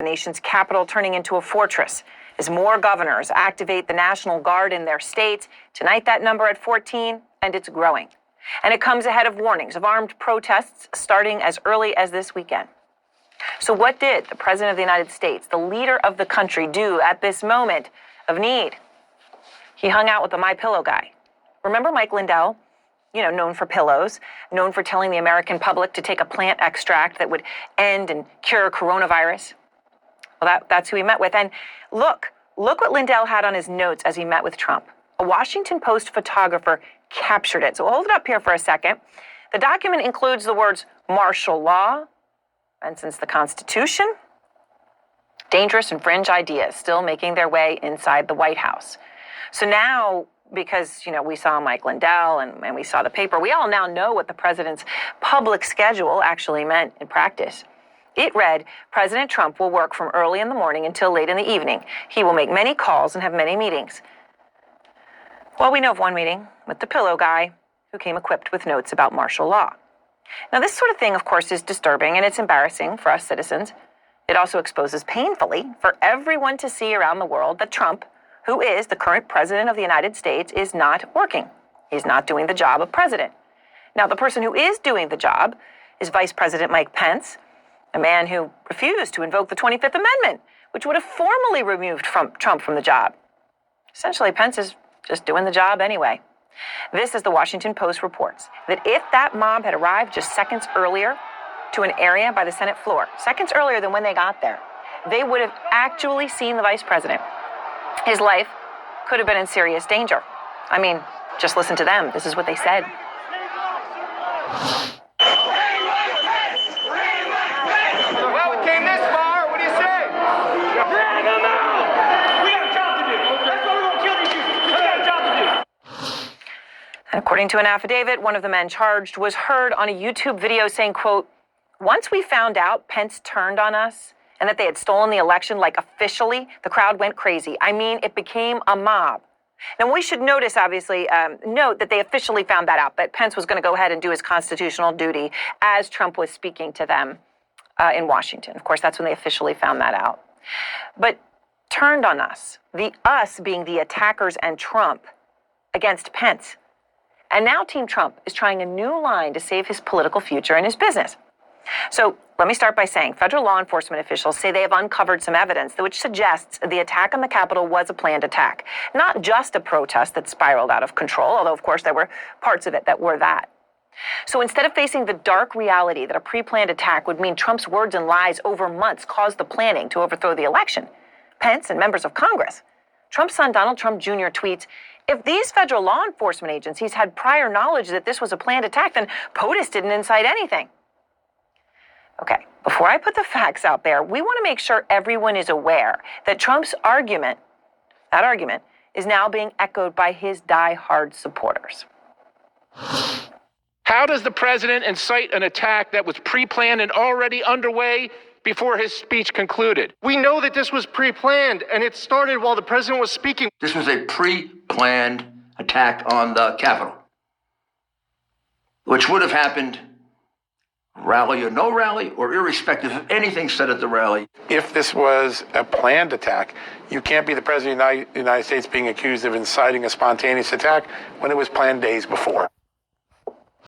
the nation's capital turning into a fortress as more governors activate the National Guard in their states. Tonight, that number at 14, and it's growing. And it comes ahead of warnings of armed protests starting as early as this weekend. So what did the President of the United States, the leader of the country, do at this moment of need? He hung out with the MyPillow guy. Remember Mike Lindell? Known for pillows, known for telling the American public to take a plant extract that would end and cure coronavirus. Well, that's who he met with. And look what Lindell had on his notes as he met with Trump. A Washington Post photographer captured it. So hold it up here for a second. The document includes the words martial law, and since the Constitution, dangerous and fringe ideas still making their way inside the White House. So now, because, we saw Mike Lindell and we saw the paper, we all now know what the president's public schedule actually meant in practice. It read, President Trump will work from early in the morning until late in the evening. He will make many calls and have many meetings. Well, we know of one meeting with the pillow guy who came equipped with notes about martial law. Now, this sort of thing, of course, is disturbing and it's embarrassing for us citizens. It also exposes painfully for everyone to see around the world that Trump, who is the current president of the United States, is not working. He's not doing the job of president. Now, the person who is doing the job is Vice President Mike Pence, a man who refused to invoke the 25th Amendment, which would have formally removed Trump from the job. Essentially, Pence is just doing the job anyway. This, as the Washington Post reports, that if that mob had arrived just seconds earlier to an area by the Senate floor, seconds earlier than when they got there, they would have actually seen the vice president. His life could have been in serious danger. I mean, just listen to them. This is what they said. Well, we came this far. What do you say? Drag them out! We got a job to do. That's why we're going to kill these people. We got a job to do. And according to an affidavit, one of the men charged was heard on a YouTube video saying, quote, once we found out Pence turned on us and that they had stolen the election, like officially, the crowd went crazy. I mean, it became a mob. Now, we should note that they officially found that out, that Pence was going to go ahead and do his constitutional duty as Trump was speaking to them in Washington. Of course, that's when they officially found that out. But turned on us, the us being the attackers and Trump against Pence. And now Team Trump is trying a new line to save his political future and his business. So let me start by saying federal law enforcement officials say they have uncovered some evidence which suggests the attack on the Capitol was a planned attack, not just a protest that spiraled out of control, although, of course, there were parts of it that were that. So instead of facing the dark reality that a pre-planned attack would mean Trump's words and lies over months caused the planning to overthrow the election, Pence and members of Congress, Trump's son Donald Trump Jr. tweets, if these federal law enforcement agencies had prior knowledge that this was a planned attack, then POTUS didn't incite anything. Okay, before I put the facts out there, we want to make sure everyone is aware that Trump's argument, is now being echoed by his die-hard supporters. How does the president incite an attack that was pre-planned and already underway before his speech concluded? We know that this was pre-planned, and it started while the president was speaking. This was a pre-planned attack on the Capitol, which would have happened rally or no rally, or irrespective of anything said at the rally. If this was a planned attack, you can't be the president of the United States being accused of inciting a spontaneous attack when it was planned days before.